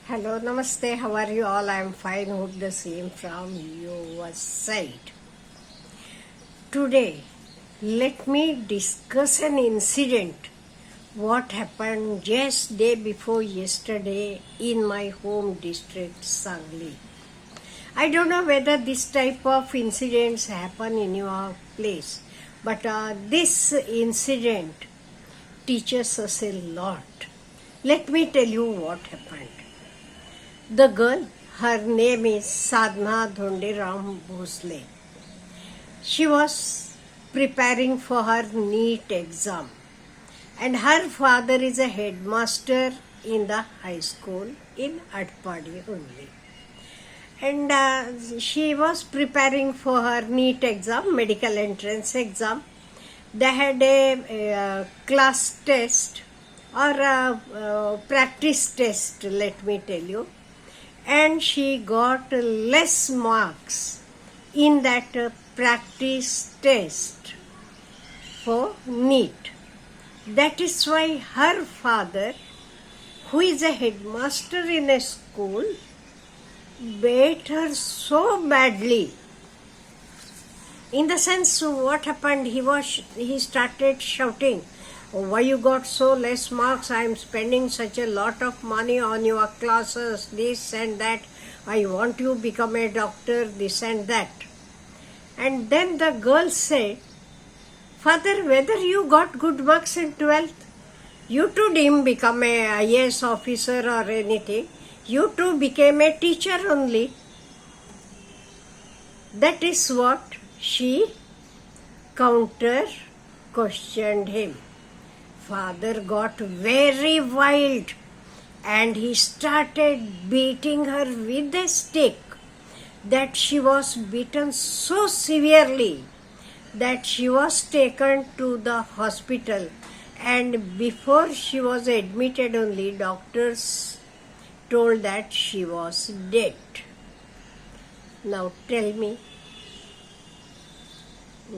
Hello, namaste. How are you all? I am fine. Hope the same from your side. Today, let me discuss an incident. What happened just day before yesterday in my home district, Sangli. I don't know whether this type of incidents happen in your place, but this incident teaches us a lot. Let me tell you what happened. The girl, her name is Sadhna Dhondiram Bhosle. She was preparing for her NEET exam, and her father is a headmaster in the high school in Atpadi only. And she was preparing for her NEET exam, medical entrance exam. They had a class test or a practice test, let me tell you. And she got less marks in that practice test for NEET. That is why her father, who is a headmaster in a school, beat her so badly. In the sense, what happened? He started shouting, "Why you got so less marks? I am spending such a lot of money on your classes, this and that. I want you to become a doctor, this and that." And then the girl said, "Father, whether you got good marks in 12th, you too didn't become a IAS officer or anything. You too became a teacher only." That is what she counter-questioned him. Father got very wild and he started beating her with a stick, that she was beaten so severely that she was taken to the hospital, and before she was admitted only, doctors told that she was dead. Now tell me,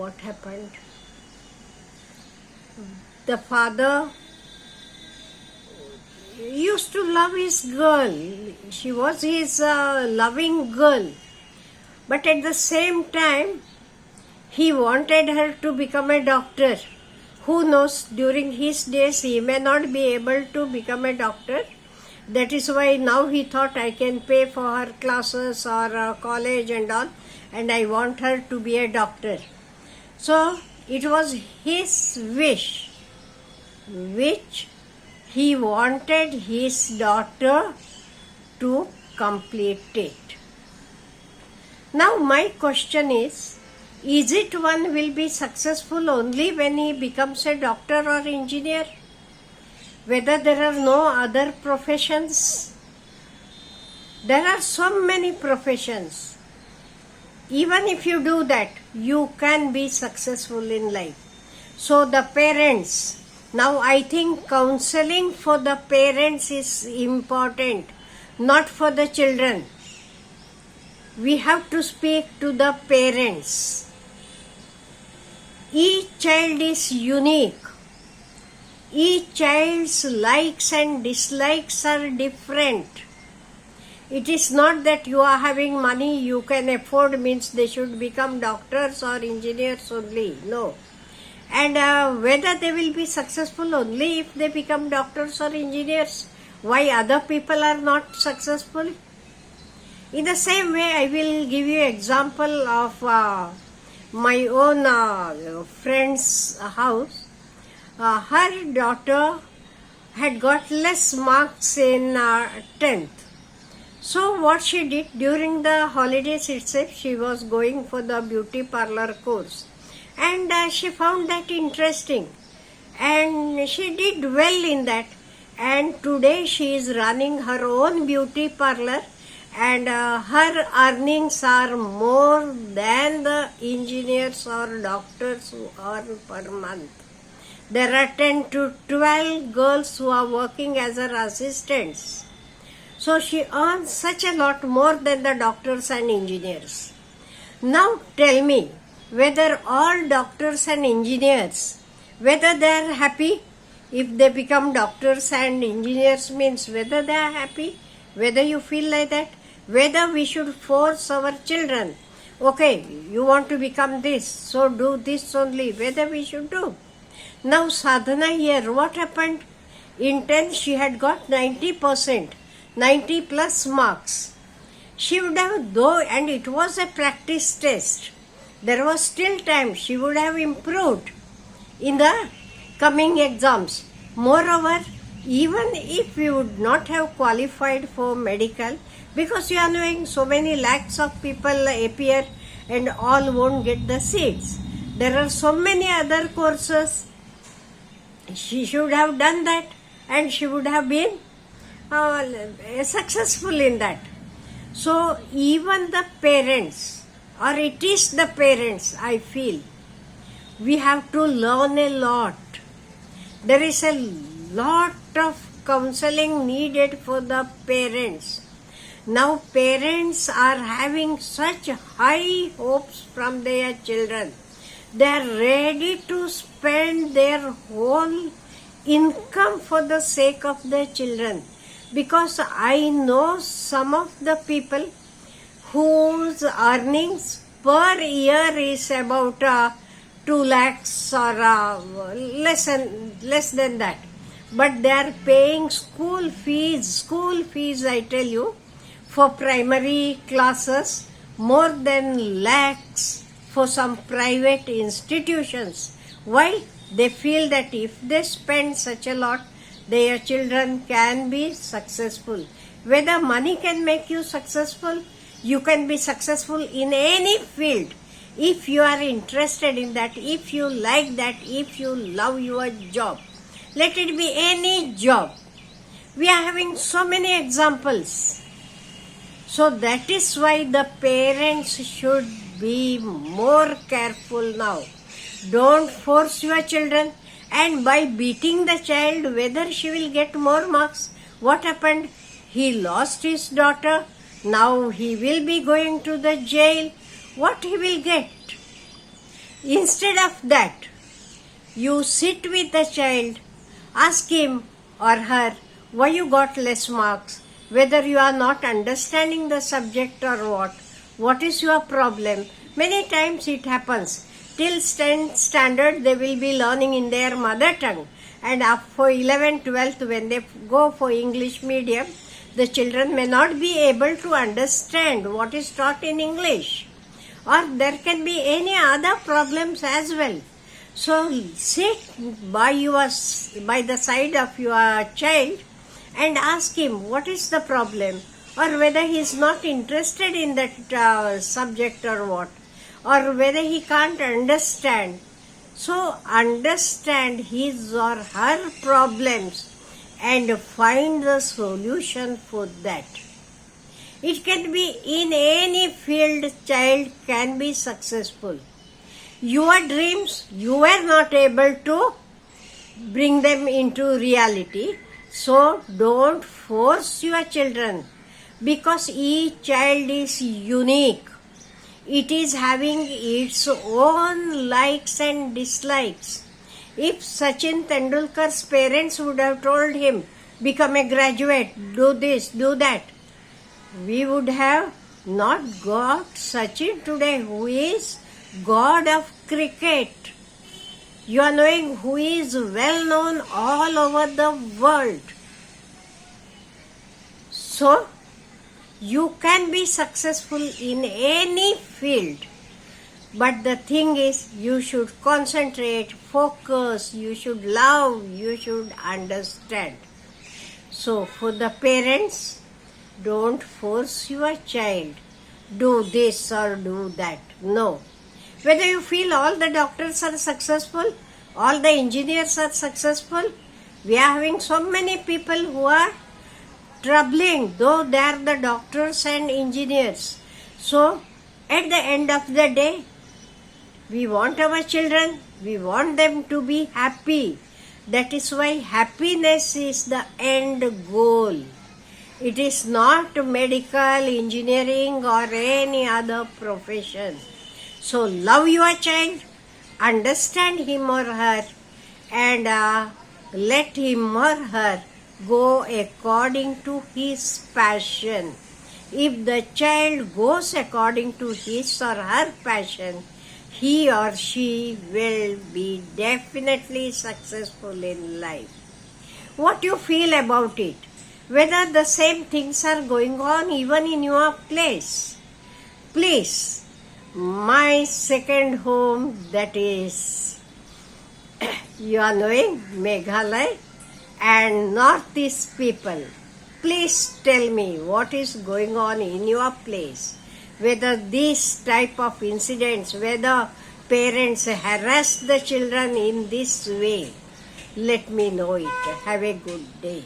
what happened? The father used to love his girl. She was his loving girl. But at the same time, he wanted her to become a doctor. Who knows, during his days he may not be able to become a doctor. That is why now he thought, I can pay for her classes or college and all, and I want her to be a doctor. So it was his wish, which he wanted his daughter to complete it. Now my question is it one will be successful only when he becomes a doctor or engineer? Whether there are no other professions? There are so many professions. Even if you do that, you can be successful in life. So the parents, now I think counseling for the parents is important, not for the children. We have to speak to the parents. Each child is unique. Each child's likes and dislikes are different. It is not that you are having money, you can afford, means they should become doctors or engineers only. No. And whether they will be successful only if they become doctors or engineers. Why other people are not successful? In the same way, I will give you example of my own friend's house. Her daughter had got less marks in 10th. So what she did, during the holidays itself, she was going for the beauty parlor course. And she found that interesting. And she did well in that. And today she is running her own beauty parlor. And her earnings are more than the engineers or doctors who earn per month. There are 10 to 12 girls who are working as her assistants. So she earns such a lot more than the doctors and engineers. Now tell me, whether all doctors and engineers, whether they are happy if they become doctors and engineers, means whether they are happy. Whether you feel like that, whether we should force our children, okay, you want to become this, so do this only, whether we should do. Now Sadhana here, what happened? In 10th she had got 90%, 90 plus marks. She would have, though, and it was a practice test, there was still time, she would have improved in the coming exams. Moreover, even if you would not have qualified for medical, because you are knowing so many lakhs of people appear and all won't get the seats. There are so many other courses. She should have done that and she would have been successful in that. So even the parents, or it is the parents, I feel, we have to learn a lot. There is a lot of counseling needed for the parents. Now parents are having such high hopes from their children. They are ready to spend their whole income for the sake of their children. Because I know some of the people whose earnings per year is about 2 lakhs or less than that. But they are paying school fees I tell you, for primary classes, more than lakhs for some private institutions. Why? They feel that if they spend such a lot, their children can be successful. Whether money can make you successful, you can be successful in any field. If you are interested in that, if you like that, if you love your job, let it be any job. We are having so many examples. So that is why the parents should be more careful now. Don't force your children, and by beating the child, whether she will get more marks. What happened? He lost his daughter. Now he will be going to the jail. What he will get? Instead of that, you sit with the child, ask him or her why you got less marks, whether you are not understanding the subject or what is your problem. Many times it happens. Till 10th standard they will be learning in their mother tongue, and for 11th, 12th when they go for English medium, the children may not be able to understand what is taught in English, or there can be any other problems as well. So sit by the side of your child and ask him what is the problem, or whether he is not interested in that subject or what, or whether he can't understand. So understand his or her problems and find the solution for that. It can be in any field, child can be successful. Your dreams, you were not able to bring them into reality. So don't force your children, because each child is unique. It is having its own likes and dislikes. If Sachin Tendulkar's parents would have told him, become a graduate, do this, do that, we would have not got Sachin today, who is god of cricket. You are knowing, who is well known all over the world. So, you can be successful in any field. But the thing is, you should concentrate, focus, you should love, you should understand. So, for the parents, don't force your child, do this or do that. No. Whether you feel all the doctors are successful, all the engineers are successful, we are having so many people who are troubling, though they are the doctors and engineers. So, at the end of the day, we want our children, we want them to be happy. That is why happiness is the end goal. It is not medical, engineering or any other profession. So love your child, understand him or her, and let him or her go according to his passion. If the child goes according to his or her passion, he or she will be definitely successful in life. What you feel about it? Whether the same things are going on even in your place? Please, my second home, that is, you are knowing, Meghalaya and Northeast people, please tell me what is going on in your place. Whether this type of incidents, whether parents harass the children in this way, let me know it. Have a good day.